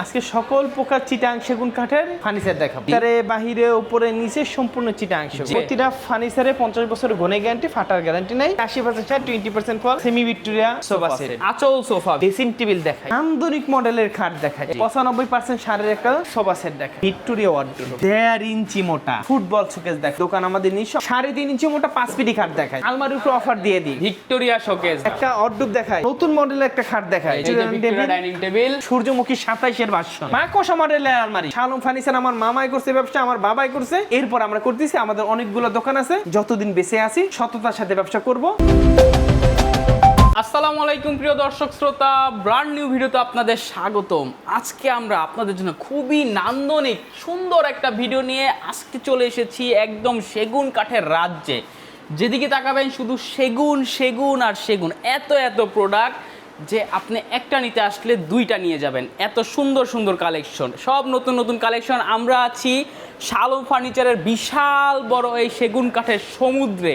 আজকে সকল প্রকার চিটাং সেগুন কাঠের ফার্নিচার দেখাবো। ভিতরে বাহিরে উপরে নিচে সম্পূর্ণ চিটাং সেগুন। প্রতিটা ফার্নিচারে 50 বছর গুণে গ্যারান্টি, ফাটার গ্যারান্টি নাই। 80% ছাড়, 20% ফল। সেমি ভিক্টোরিয়া সোফা সেট, আঁচল সোফা, ড্রেসিং টেবিল দেখায়, নান্দনিক মডেলের খাট দেখায়, 95% সারের একটা সোফা সেট দেখায়, ভিক্টোরিয়া ওয়ার্ডরোব 1.5 ইঞ্চি মোটা, ফুটবল শোকেস দেখায়। দোকান আমাদের নিজস্ব 3.5 ইঞ্চি মোটা 5 ফিটি খাট দেখায়। আলমারির উপর অফার দিয়ে দিই, ভিক্টোরিয়া শোকেস, একটা ওয়ার্ডরোব দেখায়, নতুন মডেলের একটা খাট দেখায়, ভিক্টোরিয়া ডাইনিং টেবিল, সূর্যমুখী 27 ভার্সন, মাকোসা মডেলের আলমারি। শালম ফার্নিচার আমার মামাই করছে ব্যবসা, আমার বাবাই করছে, এরপর আমরা করতেছি। আমাদের অনেকগুলো দোকান আছে, যতদিন বেঁচে আছি সততার সাথে ব্যবসা করব। আসসালামু আলাইকুম প্রিয় দর্শক শ্রোতা, ব্র্যান্ড নিউ ভিডিওতে আপনাদের স্বাগতম। আজকে আমরা আপনাদের জন্য খুবই নান্দনিক সুন্দর একটা ভিডিও নিয়ে আজকে চলে এসেছি একদম সেগুন কাঠের রাজ্যে। যেদিকে তাকাবেন শুধু সেগুন সেগুন আর সেগুন, এত এত প্রোডাক্ট যে আপনি একটা নিতে আসলে দুইটা নিয়ে যাবেন। এত সুন্দর সুন্দর কালেকশন, সব নতুন নতুন কালেকশন। আমরা আছি শালম ফার্নিচারের বিশাল বড় এই সেগুন কাঠের সমুদ্রে,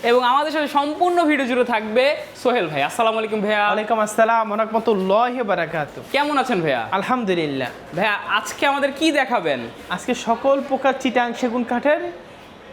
এবং আমাদের সাথে সম্পূর্ণ ভিডিও জুড়ে থাকবে সোহেল ভাই। আসসালামু আলাইকুম ভাইয়া। ওয়ালাইকুম আসসালাম ওয়া রাহমাতুল্লাহি ওয়া বারাকাতুহু। কেমন আছেন ভাইয়া? আলহামদুলিল্লাহ। ভাইয়া আজকে আমাদের কি দেখাবেন? আজকে সকল প্রকার চিটাং সেগুন কাঠের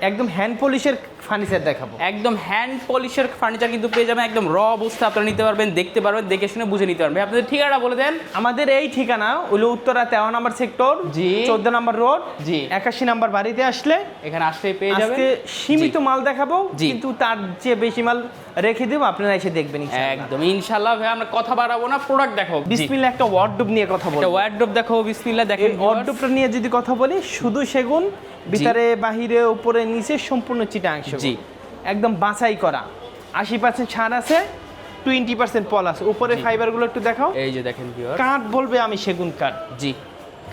একদম হ্যান্ড পলিশের ফার্নিচার দেখাবো। একদম হ্যান্ড পলিশের ফার্নিচার কিন্তু পেয়ে যাবেন, একদম র অবস্থা আপনারা নিতে পারবেন, দেখতে পারবেন, দেখে শুনে বুঝে নিতে পারবেন। ভাই আপনাদের ঠিকানা বলে দেন। আমাদের এই ঠিকানা হলো উত্তরা 13 নম্বর সেক্টর, জি 14 নম্বর রোড, জি 81 নম্বর বাড়িতে আসলে এখানে আসলে পেয়ে যাবেন। আজকে সীমিত মাল দেখাবো, জি। কিন্তু তার চেয়ে বেশি মাল রেখে দেবো, আপনারা এসে দেখবেন ইনশাআল্লাহ। একদম ইনশাআল্লাহ ভাই, আমরা কথা বাড়াবো না, প্রোডাক্ট দেখো। বিসমিল্লাহ একটা ওয়ার্ডরোব নিয়ে কথা বলবো। একটা ওয়ার্ডরোব দেখো, বিসমিল্লাহ দেখেন। এই ওয়ার্ডরোবটা নিয়ে যদি কথা বলি, শুধু সেগুন, ভিতরে বাহিরে উপরে নিচে সম্পূর্ণ চিটাং সেগুন। জি একদম বাছাই করা, 80% ছাড় আছে, 20% পল আছে। উপরে ফাইবারগুলো একটু দেখাও। এই যে দেখেন ভিউয়ার, কাঠ বলবে আমি সেগুন কাঠ, জি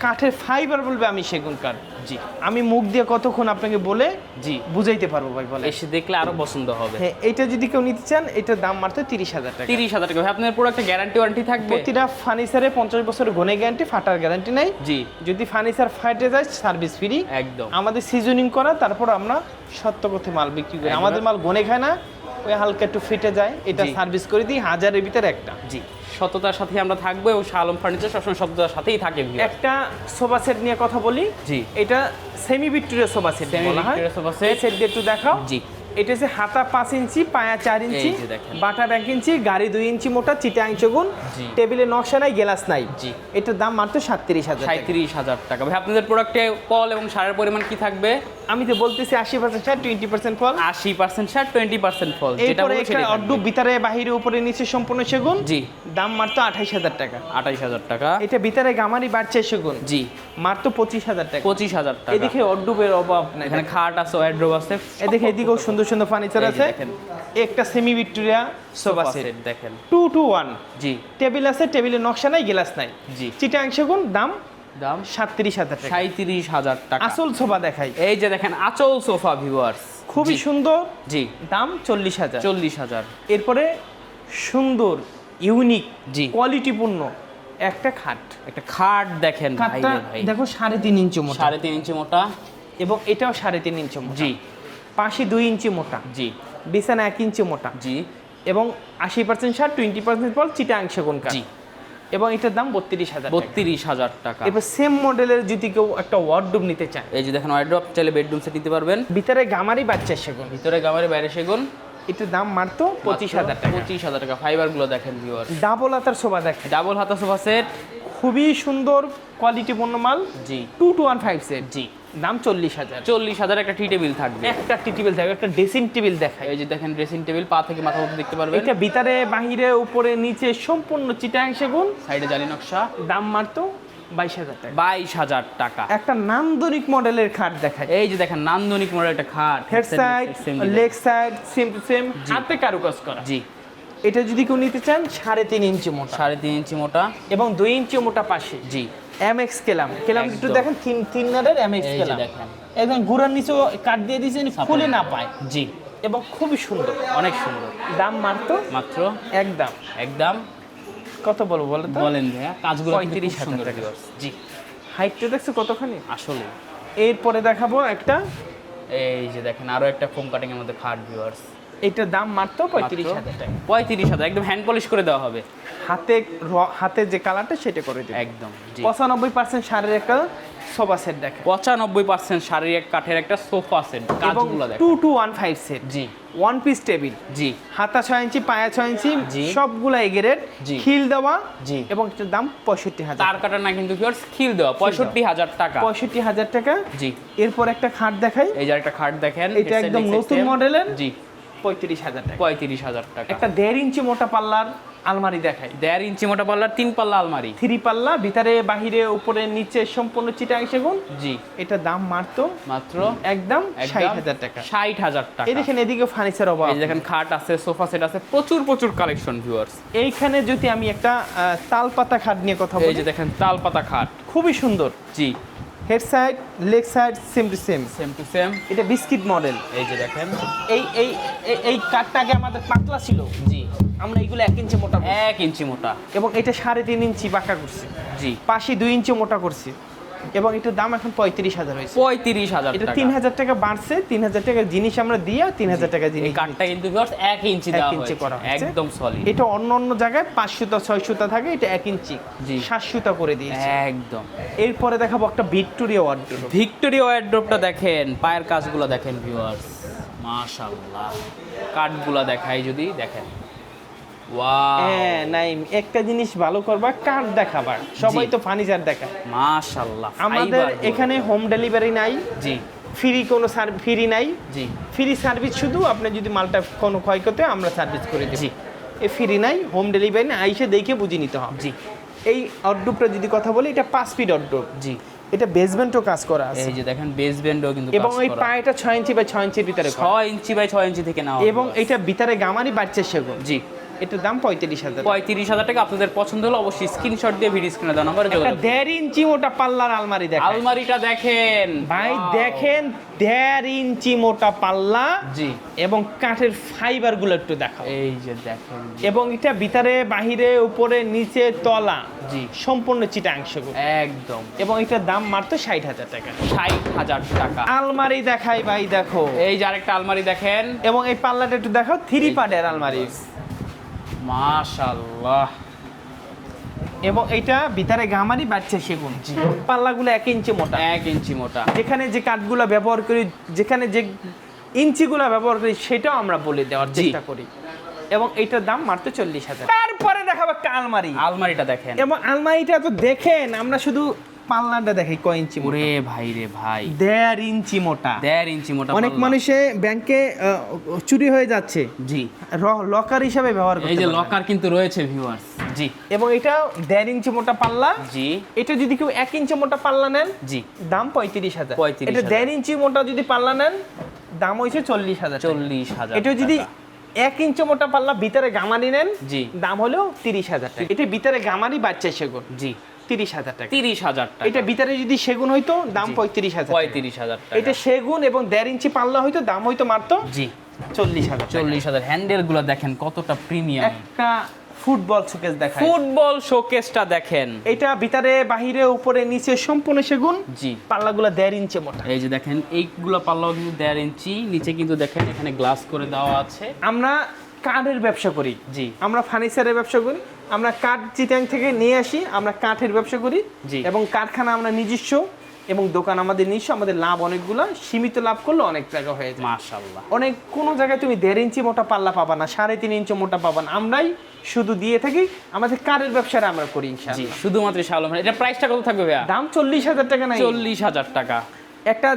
কাঠের ফাইবার বলবে আমি সেগুন কাঠ। জি আমি মুখ দিয়ে কতক্ষণ আপনাকে বলে জি বুঝাইতে পারবো ভাই, বলে। এসে দেখলে আরো পছন্দ হবে। হ্যাঁ, এটা যদি কেউ নিতে চান, এটার দাম মাত্র 30,000 টাকা। 30,000 টাকা। ভাই আপনার প্রোডাক্টে গ্যারান্টি ওয়ারেন্টি থাকবে? প্রতিটা ফার্নিচারে 50 বছর গুণে গ্যারান্টি, ফাটার গ্যারান্টি নাই। জি যদি ফার্নিচার ফাটে যায় সার্ভিস ফ্রি একদম। আমাদের সিজনিং করা, তারপর আমরা সত্য কথা মাল বিক্রি করি। একদম। আমাদের মাল গনে খায় না, ওই হালকা একটু ফেটে যায়, এটা জি। সার্ভিস করে দিই 1000-এর ভিতরে একটা। জি সততার সাথে আমরা থাকবো, এবং শালম ফার্নিচার সবসময় সততার সাথেই থাকে viewers। একটা সোফা সেট নিয়ে কথা বলি। জি এটা semi Victoria sofa set Semi বলা হয়। Victoria sofa set। এই সেট দিয়ে একটু দেখাও। জি এটা হচ্ছে হাতা 5 ইঞ্চি, পায়া 4 ইঞ্চি, এই যে দেখেন। বাটা 1 ইঞ্চি, গাড়ি 2 ইঞ্চি মোটা, চিটাং সেগুন, জি। টেবিলে নকশা নাই, গ্লাস নাই। জি এটার দাম মাত্র 37,000 টাকা। 37,000 টাকা। ভাই আপনাদের প্রোডাক্টে পল এবং সারের পরিমাণ কি থাকবে? আমি তো বলতেছি 80% ছাড়, 20% ফল। 80% সার, 20% ফল, যেটা এরপরে বলবো একটা সেটাই অর্ডুব, থাকবে। ভিতরে বাহিরে উপরে নিচে সম্পূর্ণ সেগুন, জি দাম মাত্র 28,000 টাকা। 28,000 টাকা। এটা ভিতরে গামারি বাড়ছে সেগুন, জি মাত্র 25,000 টাকা। 25,000 টাকা। এদিকে অর্ডুবের অভাব নাই, এখানে খাট আছে, ওয়ার্ডরোব আছে, এদিকে এদিকেও সুন্দর সুন্দর ফার্নিচার এই যে আছে। দেখেন। একটা সেমি ভিক্টোরিয়া সোফা সেট, দেখেন। 2 to 1 জি টেবিল আছে, টেবিলে নকশা নাই, গ্লাস নাই। জি চিটাং সেগুন, দাম দাম 37,000 টাকা। 37,000 টাকা। আসল সোফা দেখাই, এই যে দেখেন আঁচল সোফা ভিউয়ার্স, খুবই সুন্দর, জি দাম 40,000। 40,000। এরপরে সুন্দর ইউনিক জি কোয়ালিটিপূর্ণ একটা খাট। একটা খাট দেখেন ভাই খাটটা রে ভাই, দেখো 3.5 ইঞ্চি মোটা, 3.5 ইঞ্চি মোটা। এবং এটাও 3.5 ইঞ্চি মোটা। জি পাশে 2 ইঞ্চি মোটা, জি বিছানা 1 ইঞ্চি মোটা, জি এবং 80% ছাড়, 20% ফল, চিটাং সেগুন কাঠ। জি এবং এটার দাম 32,000 টাকা। 32,000 টাকা। এবার সেম মডেলের যদি কেউ একটা ওয়ার্ডরোব নিতে চায়, এই যে দেখেন ওয়ার্ডরোব, চাইলে বেডরুম সেট নিতে পারবেন। ভিতরে গামারি বাচ্চা সেগুন, ভিতরে গামারে বাইরে সেগুন, এটার দাম মাত্র 25,000 টাকা। 25,000 টাকা। ফাইবার গুলো দেখেন ভিউয়ার্স, ডাবল হাতার সোফা দেখেন, ডাবল হাতা সোফা সেট। খুবই সুন্দর কোয়ালিটিপূর্ণ মাল, জি 2 to 1 5 সেট, জি দাম 40,000। 40,000 একটা টি টেবিল থাকবে। একটা টেবিল থাকবে, একটা ড্রেসিং টেবিল দেখায়। এই যে দেখেন ড্রেসিং টেবিল, পা থেকে মাথা পর্যন্ত দেখতে পারবেন। এটা ভিতরে বাহিরে উপরে নিচে সম্পূর্ণ চিটাং সেগুন, সাইডে জালি নকশা, দাম মাত্র 22,000 টাকা। 22,000 টাকা। একটা নান্দনিক মডেলের খাট দেখায়, এই যে দেখেন নান্দনিক মডেল একটা খাট, head side, leg side same to same, জি। হাতে কারুকাজ করা। জি এটা যদি কেউ নিতে চান 3.5 ইঞ্চি মোটা, 3.5 ইঞ্চি মোটা। এবং 2 ইঞ্চি মোটা পাশে। জি এমএক্স কেলাম, কেলাম একটু একদম। দেখেন, তিন নারের এমএক্স এই যে কেলাম, দেখেন। একদম গুড়ার নিচেও কাট দিয়ে দিয়েছেন, খুলে না পায়, জি এবং খুবই সুন্দর। অনেক সুন্দর। দাম মাত্র মাত্র একদম, একদম। কত বলবো বলো তো? বলেন ভাইয়া, কাজগুলো কিন্তু খুব 35,000 সুন্দর টাকা। viewers। জি হাইটটা দেখছো কতখানি? আসলে এরপরে দেখাবো একটা এই যে দেখেন আরো একটা ফোম কাটিং এর মধ্যে খাট ভিউয়ার্স। এটার দাম মাত্র 35,000 টাকা। 35,000 একদম হ্যান্ড পলিশ করে দেওয়া হবে। হাতে যে কালারটা সেটা করে দেবে একদম জি। 95% সারের একটা সোফা সেট দেখেন 95% শারীরিক কাঠের একটা সোফা সেট, এবং কাজগুলো দেখেন। 2215 সেট জি ওয়ান পিস টেবিল, জি হাতা 6 ইঞ্চি, পায়া 6 ইঞ্চি, জি। সবগুলা এগেরের, জি। খিল দেওয়া, জি। এবং এটার দাম 65,000 তার কাটা না কিন্তু ভিউয়ার্স, খিল দেওয়া 65,000 টাকা। 65,000 টাকা। জি। এরপর একটা খাট দেখাই, এই যে একটা খাট দেখেন, এটা একদম নতুন মডেলের, জি 35,000 টাকা। 35,000 টাকা। একটা 1.5 ইঞ্চি মোটা পাল্লার আলমারি দেখাই, 1.5 ইঞ্চি মোটা পাল্লার 3 পাল্লা আলমারি, 3 পাল্লা, ভিতরে বাহিরে উপরে নিচে সম্পূর্ণ চিটাং সেগুন। জি এটা দাম মাত্র মাত্র একদম 60,000 টাকা। 60,000 টাকা। এই দেখেন এদিকে ফার্নিচার অভাব, এই দেখেন খাট আছে, সোফা সেট আছে, প্রচুর কালেকশন ভিউয়ার্স। এইখানে যদি আমি একটা তাল পাতা খাট নিয়ে কথা এই বলি, যে দেখেন তাল পাতা খাট, খুবই সুন্দর, জি head side leg side same to same, same to same. এটা বিস্কিট মডেল। এই যে দেখেন, এই এই এই- এই কাঠটা আগে আমাদের পাতলা ছিল, জি আমরা এগুলো 1 ইঞ্চি মোটা করছি। 1 ইঞ্চি মোটা, এবং এটা 3.5 ইঞ্চি বাঁকা করছি, জি পাশে 2 ইঞ্চি মোটা করছি, এবং এটার দাম এখন 35,000 হয়েছে। 35,000 এটা টাকা। 3,000 টাকা বাড়ছে, 3,000 টাকার জিনিস আমরা দিয়ে 3,000 টাকা এই জিনিস কাঠটা কিন্তু ভিউয়ার্স 1 ইঞ্চি দেওয়া 1 ইঞ্চি করা হয়েছে, হয়েছে। একদম সলিড। এটা অন্য অন্য জায়গায় 5 সুতা 6 সুতা থাকে, এটা 1 ইঞ্চি জি। 7 সুতা করে দিয়েছে। একদম। এরপরে দেখাবো একটা ভিক্টোরিয়া ওয়ার্ডরোব। ভিক্টোরিয়া ওয়ারড্রোবটা দেখেন, পায়ের কাজগুলো দেখেন ভিউয়ার্স, মাশাআল্লাহ। কাঠগুলো দেখাই যদি দেখেন, ওয়াও হ্যাঁ নাইম, একটা জিনিস ভালো করবা, কাঠ দেখাবা, সবাই জি। তো ফার্নিচার দেখায়। মাশাআল্লাহ। আমাদের ফাইবার এখানে হোম ডেলিভারি নাই, জি ফ্রি কোনো ফ্রি নাই, জি ফ্রি সার্ভিস শুধু আপনি যদি মালটা কোনো ক্ষয় করতে হয়, আমরা সার্ভিস করে দিই। জি। এ ফ্রি নাই, হোম ডেলিভারি না, আইসে দেখে বুঝে নিতে হবে। জি এই অর্ডোপটা যদি কথা বলি, এটা 5 ফিট অর্ডোপ, জি। এটা বেসমেন্টও কাজ করা আছে, এই যে দেখেন বেসমেন্টও কিন্তু এবং কাজ এই করা। পায়েটা 6 ইঞ্চি বাই 6 ইঞ্চির ভিতরে করা। 6 ইঞ্চি বাই 6 ইঞ্চি থেকে নাও। এবং এটা ভিতরে গামারি বাচ্চা সেগুন, জি এটার দাম 35,000। 35,000 টাকা। আপনাদের পছন্দ হলে অবশ্যই স্ক্রিনশট দিয়ে ভিডিও স্ক্রিনে দেওয়া নম্বরে একটা যোগাযোগ করুন। 1.5 ইঞ্চি মোটা পাল্লার আলমারি দেখেন আলমারিটা দেখেন ভাই, Wow! দেখেন 1.5 ইঞ্চি মোটা পাল্লা, জি এবং কাঠের ফাইবার গুলো একটু দেখাও। এই যে দেখেন, এবং এটা ভিতরে বাহিরে উপরে নিচে তলা জি সম্পূর্ণ চিটাং সেগুন, একদম এবং এটার দাম মাত্র 60,000 টাকা। 60,000 টাকা। আলমারি দেখাই ভাই, দেখো, এই যে আরেকটা আলমারি দেখেন, এবং এই পাল্লাটা একটু দেখো, 3 পার্টের আলমারি, মাশাআল্লাহ। এবং এটা ভিতরে গামারি বাচ্চা সেগুন, পাল্লাগুলো 1 ইঞ্চি মোটা। 1 ইঞ্চি মোটা। যেখানে যে কাঠগুলো ব্যবহার করি, যেখানে যে ইঞ্চিগুলো ব্যবহার করি, সেটাও আমরা বলে দেওয়ার জি। চেষ্টা করি, এবং এইটার দাম মাত্র 40,000। তারপরে দেখাবো একটা আলমারি, আলমারিটা দেখেন, এবং আলমারিটা তো দেখেন, আমরা শুধু পাল্লাটা দেখাই কয় ইঞ্চি মোটা, ওরে ভাই রে ভাই, 1.5 ইঞ্চি মোটা। 1.5 ইঞ্চি মোটা। অনেক পাল্লা। মানুষে ব্যাংকে চুরি হয়ে যাচ্ছে, জি লকার হিসাবে ব্যবহার করতে এই যে পারবে। লকার কিন্তু রয়েছে ভিউয়ার্স। জি এবং এটা 1.5 ইঞ্চি মোটা পাল্লা। জি এটা যদি কেউ 1 ইঞ্চি মোটা পাল্লা নেন, জি দাম 35,000। 35,000 এটা 1.5 ইঞ্চি মোটা যদি পাল্লা নেন, দাম হইছে 40,000। 40,000। এটা যদি 1 ইঞ্চি মোটা পাল্লা ভিতরে গামারি নেন, জি দাম হলো 30,000 টাকা। এটা ভিতরে গামারি বাচ্চা সেগুন, জি 30,000 টাকা। 30,000 টাকা। এটা ভিতরে যদি সেগুন হইতো, দাম জি। 35,000। 35,000 টাকা। এটা সেগুন এবং 1.5 ইঞ্চি পাল্লা হইতো, দাম হইতো মাত্র জি 40,000। 40,000। হ্যান্ডেল গুলো দেখেন কতটা প্রিমিয়াম। একটা ফুটবল শোকেস দেখায়, ফুটবল শোকেসটা দেখেন, এটা ভিতরে বাহিরে উপরে নিচে সম্পূর্ণ সেগুন, জি পাল্লাগুলো 1.5 ইঞ্চি মোটা। এই যে দেখেন এইগুলো পাল্লাও কিন্তু 1.5 ইঞ্চি, নিচে কিন্তু দেখেন এখানে গ্লাস করে দেওয়া আছে। আমরা কাঠের ব্যবসা করি, জি আমরা ফার্নিচারের ব্যবসা করি, আমরা কাঠ চিটাং থেকে নিয়ে আসি, আমরা কাঠের ব্যবসা করি, জি। এবং কারখানা আমরা নিজস্ব, এবং দোকান আমাদের নিজস্ব, আমাদের লাভ অনেকগুলো, সীমিত লাভ করলে অনেক টাকা হয়ে যায়। মাশাআল্লাহ। অনেক কোনো জায়গায় তুমি 1.5 ইঞ্চি মোটা পাল্লা পাবা না, 3.5 ইঞ্চি মোটা পাবা না, আমরাই শুধু দিয়ে থাকি, আমাদের কাঠের ব্যবসাটা আমরা করি জি ইনশাআল্লাহ। শুধুমাত্র শালম। এটা প্রাইসটা কত থাকবে ভাইয়া? দাম 40,000 টাকা নাই, 40,000 টাকা। একটা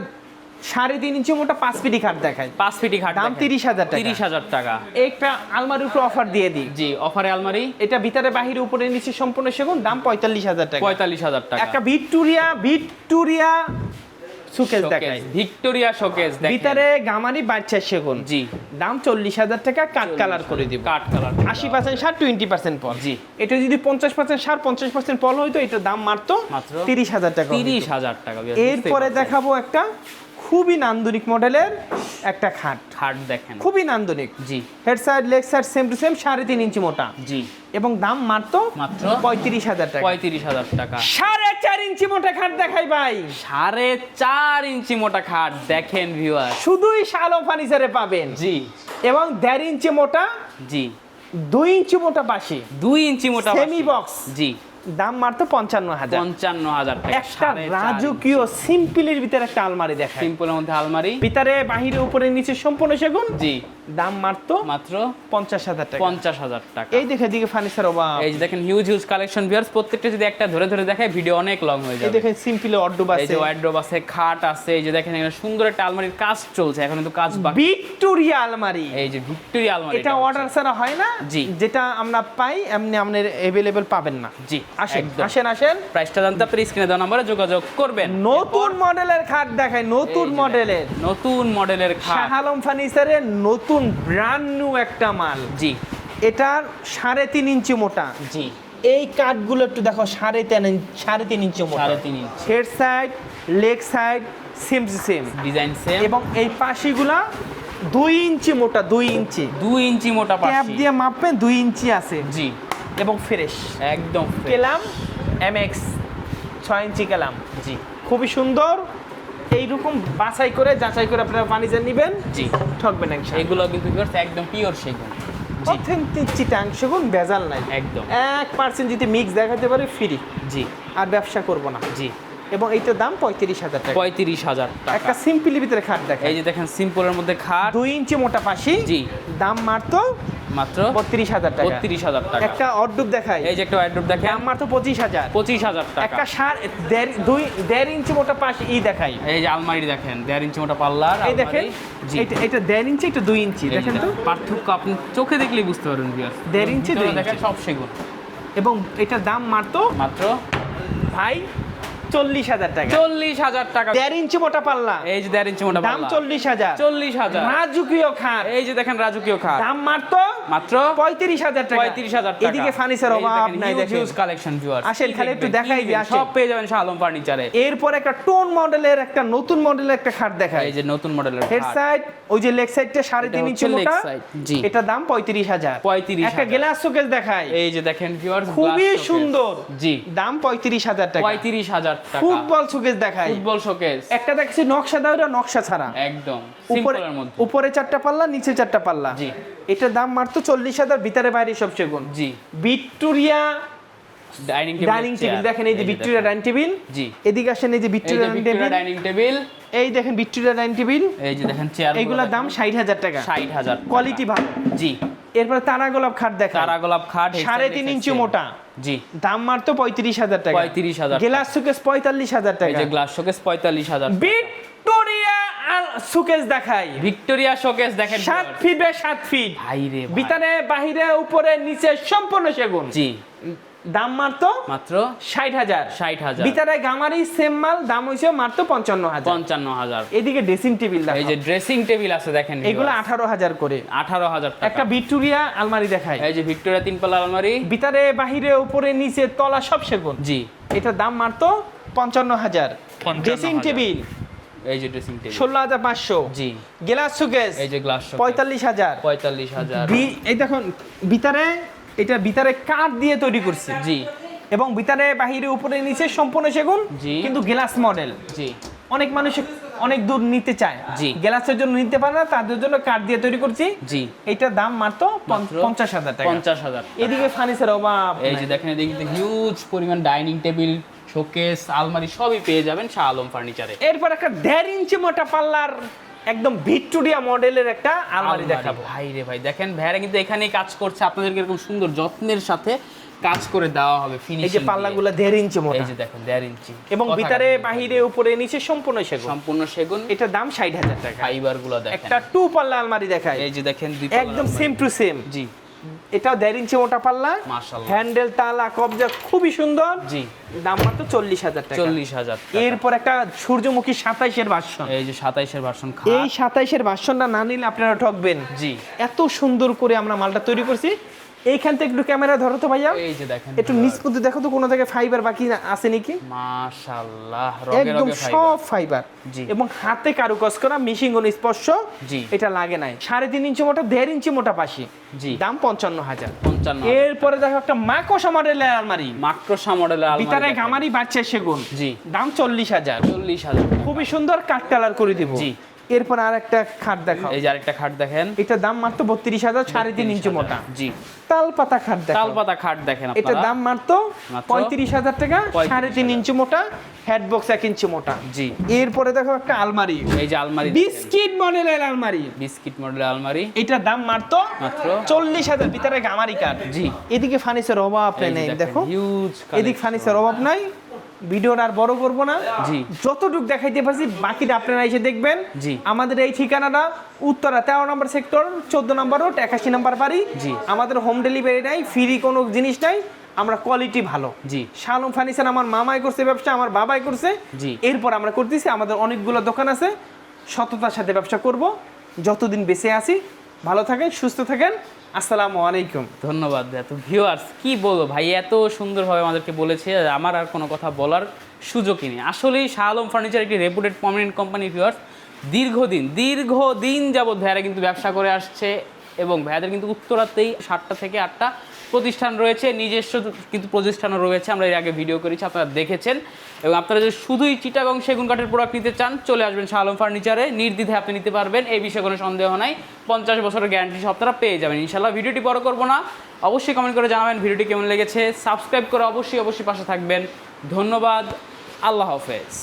3.5 ইঞ্চি মোটা 5 ফিটি খাট দেখায়, 5 ফিটি খাট দাম দেখেন। 30,000 টাকা। 30,000 টাকা। একটা আলমারির উপর অফার দিয়ে দিই, জি অফারে আলমারি এটা ভিতরে বাহিরে উপরে নিচে সম্পূর্ণ সেগুন, দাম 45,000 টাকা। 45,000 টাকা। একটা ভিক্টোরিয়া সুকেস দেখাই, ভিক্টোরিয়া শোকেস দেখেন, ভিতরে গামারি বাচ্চা সেগুন, জি দাম 40,000 টাকা, কাট কালার করে দিব, কাট কালার। 80% সার 20% পল। জি। এটা যদি 50% সার 50% পল হইতো, এটার দাম মাত্র মাত্র 30,000 টাকা হইতো। 30,000 টাকা। এরপরে দেখাবো একটা খুবই নান্দনিক মডেলের একটা খাট, খাট দেখেন, খুবই নান্দনিক। জি head side leg side same to same 3.5 ইঞ্চি মোটা, জি, এবং দাম মাত্র 35,000 টাকা। 35,000 টাকা। 4.5 ইঞ্চি মোটা খাট দেখাই ভাই, 4.5 ইঞ্চি মোটা খাট দেখেন ভিউয়ার, শুধুই শালম ফার্নিচারে পাবেন। জি, এবং 1.5 ইঞ্চি মোটা, জি, 2 ইঞ্চি মোটা পাশে, 2 ইঞ্চি মোটা সেমি বক্স, জি, দাম মাত্র 55,000। 55,000 টাকা। একটা রাজকীয় সিম্পলের ভিতরে একটা আলমারি দেখাই, সিম্পলের মধ্যে আলমারি, ভিতরে বাহিরে উপরে নিচে সম্পূর্ণ সেগুন, জি, দাম মাত্র 50,000 টাকা। 50,000 টাকা। এই দেখে দিকে ফার্নিচার অভাব, এই যে দেখেন হিউজ কালেকশন ভিউয়ার্স, প্রত্যেকটা যদি একটা ধরে ধরে দেখায় ভিডিও অনেক লং হয়ে এই যাবে। দেখেন সিম্পলে অর্ডব এই আছে, যে ওয়ার্ডরোব আছে, খাট আছে, এই যে দেখেন এখানে সুন্দর একটা আলমারির কাজ চলছে, এখন কিন্তু কাজ বাকি। ভিক্টোরিয়া আলমারি, এই যে ভিক্টোরিয়া আলমারি, এটা অর্ডার ছাড়া হয় না, জি, যেটা আমরা পাই এমনি আপনার अवेलेबल পাবেন না। জি, আসেন একদম। আসেন আসেন, প্রাইসটা জানতে আপনার স্ক্রিনে দেওয়া নম্বরে যোগাযোগ করবেন। নতুন মডেলের খাট দেখাই, নতুন মডেলের, নতুন মডেলের খাট, শাহ আলম ফার্নিচারের নতুন ব্র্যান্ড নিউ একটা মাল। জি, এটার 3.5 ইঞ্চি মোটা, জি, এই কাঠগুলো একটু দেখো 3.5 ইঞ্চি মোটা, 3.5 ইঞ্চি, head side leg side same same, design same, এবং এই পাশিগুলা 2 ইঞ্চি মোটা, 2 ইঞ্চি 2 ইঞ্চি মোটা ট্যাপ পাশি, দিয়ে মাপবেন, 2 ইঞ্চি আছে, জি, এবং ফ্রেশ একদম fresh, কেলাম এমএক্স 6 ইঞ্চি কেলাম, জি, খুবই সুন্দর। এইরকম বাছাই করে যাচাই করে আপনারা ফার্নিচার নেবেন, জি, ঠকবেন না ইনশাআল্লাহ। এগুলো কিন্তু ভিউয়ার্স একদম পিওর সেগুন, জি, অথেন্টিক চিটাং সেগুন, ভেজাল নাই, একদম 1% যদি মিক্স দেখাতে পারে ফ্রি, জি, আর ব্যবসা করব না। জি, এবং এইটার দাম 35,000 টাকা। 35,000 টাকা। একটা সিম্পলের ভিতরে খাট দেখেন, এই যে দেখেন সিম্পলের মধ্যে খাট, 2 ইঞ্চি মোটা পাশি, জি, দাম মাত্র মাত্র 32,000 টাকা। 32,000 টাকা। একটা অর্ডব দেখাই, এই যে একটা ওয়ার্ডরোব দেখেন, দাম মাত্র 25,000। 25,000 টাকা। একটা 1.5 ইঞ্চি মোটা পাশি দেখাই, এই যে আলমারি দেখেন 1.5 ইঞ্চি মোটা পাল্লার এই দেখেন, আলমারি, জি, এটা 1.5 ইঞ্চি, এটা 2 ইঞ্চি, এই যে দেখেন তো পার্থক্য আপনি চোখে দেখলেই বুঝতে পারবেন ভিউয়ার্স। 1.5 ইঞ্চি, 2 দেখেন ইঞ্চি, সব সেগুন, এবং এটার দাম মাত্র মাত্র ভাই 40,000 টাকা। 40,000 টাকা। 1.5 ইঞ্চি মোটা পাল্লা, এই যে 1.5 ইঞ্চি মোটা দাম পাল্লা, 40,000। 40,000। রাজকীয় খাট, এই যে দেখেন রাজকীয় খাট, দাম মাত্র মাত্র 35,000 টাকা। 35,000 টাকা। এদিকে ফার্নিচার অভাব নাই, দেখেন হিউজ কালেকশন ভিউয়ার্স। আসেন, খালি একটু দেখাই দিই, আসেন। সব পেয়ে যাবেন শাহ আলম ফার্নিচারে। এরপর একটা টোন মডেলের, একটা নতুন মডেলের একটা খাট দেখাই, এই যে নতুন মডেলের হেড খাট, সাইড, ওই যে লেগ সাইডটা 3.5 ইঞ্চি হচ্ছে leg মোটা, side, জি। এটা দাম 35,000। 35,000 একটা গ্লাস শোকেস দেখাই, এই যে দেখেন ভিউয়ার্স খুবই সুন্দর, জি, দাম 35,000 টাকা। 35,000 টাকা। ফুটবল শোকেস দেখাই, ফুটবল শোকেস, একটা দেখছি নকশা দেওয়া, এটা নকশা ছাড়া, একদম উপরে সিম্পলের মধ্যে, উপরে 4টা পাল্লা, নিচে 4টা পাল্লা, জি। এটার দাম মাত্র 40,000, ভিতরে বাইরে সব সেগুন। জি, ভিক্টোরিয়া ডাইনিং ডাইনিং টেবিল দেখেন, এই যে ভিক্টোরিয়া ডাইনিং টেবিল, জি, এদিকে আসেন, এই যে Victoria dining table, dining table, এই দেখেন ভিক্টোরিয়া ডাইনিং টেবিল, এই যে দেখেন চেয়ার, এইগুলোর দাম 60,000 টাকা, 60,000, কোয়ালিটি ভালো। জি। এরপরে তারা গোলাপ খাট দেখা, তারা গোলাপ খাট 3.5 ইঞ্চি মোটা, জি, দাম মাত্র 35,000 টাকা। 35,000 গ্লাস শোকেস 45,000 এই টাকা। যে গ্লাস শোকেস 45,000, ভিক্টোরিয়া শোকেস দেখাই, ভিক্টোরিয়া শোকেস দেখেন 7 ফিট বাই 7 ফিট, ভাই রে ভাই। ভিতরে বাহিরে উপরে নিচে সম্পূর্ণ সেগুন, জি, দাম মাত্র মাত্র 60,000। 60,000, ভিতরে গামারি সেম মাল, দাম হইছে মাত্র 55,000। 55,000। এদিকে ড্রেসিং টেবিল এই যে ড্রেসিং টেবিল আছে দেখেন, এগুলো 18,000 করে। 18,000 টাকা। একটা ভিক্টোরিয়া আলমারি দেখাই, এই যে ভিক্টোরিয়া 3 পাল্লা আলমারি, ভিতরে বাহিরে উপরে নিচে তলা সব সেগুন, জি, এটার দাম মাত্র 55,000। 55,000 ড্রেসিং টেবিল এই যে ড্রেসিং টেবিল, 16,500। জি, গ্লাস শোকেস এই যে গ্লাস শোকেস 45,000। 45,000, এই দেখুন ভিতরে, এটা ভিতরে কাঠ দিয়ে তৈরি করছে, জি, এবং ভিতরে বাহিরে উপরে নিচে সম্পূর্ণ সেগুন, জি। কিন্তু গ্লাস মডেল। জি, অনেক মানুষ অনেক দূর নিতে চায়, জি। গ্লাসের জন্য নিতে পারে না, তাদের জন্য কাঠ দিয়ে তৈরি করছি, জি, এটার দাম মাত্র মাত্র 50,000 টাকা। 50,000। এদিকে ফার্নিচার অভাব এই যে দেখেন এদিকে হিউজ পরিমাণ ডাইনিং টেবিল, শোকেস, আলমারি সবই পেয়ে যাবেন শাহ আলম ফার্নিচারে। এরপর একটা 1.5 ইঞ্চি মোটা পাল্লার একদম ভিক্টোরিয়া মডেলের একটা আলমারি দেখাবো। ভাই রে ভাই, দেখেন ভাইরা কিন্তু এখানেই কাজ করছে, আপনাদেরকে এরকম সুন্দর যত্নের সাথে কাজ করে দেওয়া হবে, ফিনিশিং। এই যে পাল্লাগুলো 1.5 ইঞ্চি মোটা, এই যে দেখেন 1.5 ইঞ্চি, এবং ভিতরে বাহিরে উপরে নিচে সম্পূর্ণ সেগুন, সম্পূর্ণ সেগুন। এটার দাম 60,000 টাকা। ফাইবার গুলো দেখেন, একটা 2 পাল্লা আলমারি দেখাই, এই যে দেখেন 2 পাল্লা একদম আলমারি। সেম টু সেম, জি, এটাও 1.5 ইঞ্চি মোটা পাল্লা, মাশাআল্লাহ, হ্যান্ডেল তালা কবজা খুবই সুন্দর, জি, দাম মাত্র 40,000 টাকা। 40,000 টাকা। এরপর একটা সূর্যমুখী 27-এর ভার্সন, এই যে 27-এর ভার্সন এই 27-এর ভার্সনটা না নিলে আপনারা ঠকবেন। জি, এত সুন্দর করে আমরা মালটা তৈরি করছি। এইখান থেকে একটু ক্যামেরা ধরো তো ভাইয়া, এই যে দেখেন একটু নিচ পর্যন্ত দেখো তো কোনো জায়গায় ফাইবার বাকি আছে নাকি। মাশাআল্লাহ, রগে একদম রগে ফাইবার। সব ফাইবার জি। এবং হাতে কারুকাজ করা, মিশিং ও স্পর্শ জি। এটা লাগে নাই। 3.5 ইঞ্চি মোটা, 1.5 ইঞ্চি মোটা পাশি, জি। দাম 55,000। 55। এরপরে দেখো একটা মাকড়সা মডেলের আলমারি, মাকড়সা মডেলের আলমারি ভিতরে দেখেন। গামারি বাচ্চা সেগুন, জি। দাম 40,000। 40,000। খুবই সুন্দর কাঠ কালার করে দিব। জি। এরপর আর একটা খাট দেখাও, এই যে আরেকটা খাট দেখেন, এটার দাম মাত্র 32,000, 3.5 ইঞ্চি মোটা। জি। তাল পাতা খাট দেখাও, তালপাতা খাট দেখেন এটার আপনারা। দাম মাত্র মাত্র 35,000 টাকা, 3.5 ইঞ্চি মোটা, হেড বক্স 1 ইঞ্চি মোটা। জি। এরপরে দেখো একটা আলমারি, এই যে আলমারি বিস্কিট মডেলের আলমারি, বিস্কিট মডেলের আলমারি, এটার দাম মাত্র মাত্র 40,000, ভিতরে গামারি কাঠ। জি। এদিকে ফার্নিচার অভাব নেই, দেখো হিউজ এদিক ফার্নিচার অভাব নাই। ভিডিওটা আর বড় করব না, জি। যতটুকু দেখাইতে পারছি বাকিটা আপনারা এসে দেখবেন। জি। আমাদের এই ঠিকানাটা উত্তরা 13 নম্বর সেক্টর, 14 নম্বর রোড, 81 নম্বর বাড়ি। জি। আমাদের হোম ডেলিভারি নাই, ফ্রি কোনো জিনিস নাই, আমরা কোয়ালিটি ভালো। জি। শালম ফার্নিচার আমার মামাই করছে ব্যবসা, আমার বাবাই করছে। জি। এরপর আমরা করতেছি, আমাদের অনেকগুলো দোকান আছে, সততার সাথে ব্যবসা করব যতদিন বেঁচে আছি। ভালো থাকেন, সুস্থ থাকেন, আসসালামু আলাইকুম। ধন্যবাদ। এত ভিউয়ার্স কি বলবো ভাই, এত সুন্দরভাবে আমাদেরকে বলেছে, আমার আর কোনো কথা বলার সুযোগই নেই। আসলেই শাহ আলম ফার্নিচার একটি রেপুটেড প্রমিনেন্ট কোম্পানি। ভিউয়ার্স দীর্ঘদিন যাবৎ ভাইয়ারা কিন্তু ব্যবসা করে আসছে, এবং ভাইয়াদের কিন্তু উত্তরাতেই 7টা থেকে 8টা প্রতিষ্ঠান রয়েছে, নিজস্ব কিন্তু প্রতিষ্ঠানও রয়েছে। আমরা এর আগে ভিডিও করেছি, আপনারা দেখেছেন। এবং আপনারা যদি শুধুই চিটাগং সেগুন কাঠের প্রোডাক্ট নিতে চান, চলে আসবেন শাহ আলম ফার্নিচারে, নির্দ্বিধায় আপনি নিতে পারবেন, এই বিষয়ে কোনো সন্দেহ নাই। 50 বছরের গ্যারান্টি সব আপনারা পেয়ে যাবেন ইনশাল্লাহ। ভিডিওটি বড় করবো না, অবশ্যই কমেন্ট করে জানাবেন ভিডিওটি কেমন লেগেছে। সাবস্ক্রাইব করে অবশ্যই পাশে থাকবেন। ধন্যবাদ, আল্লাহ হাফেজ।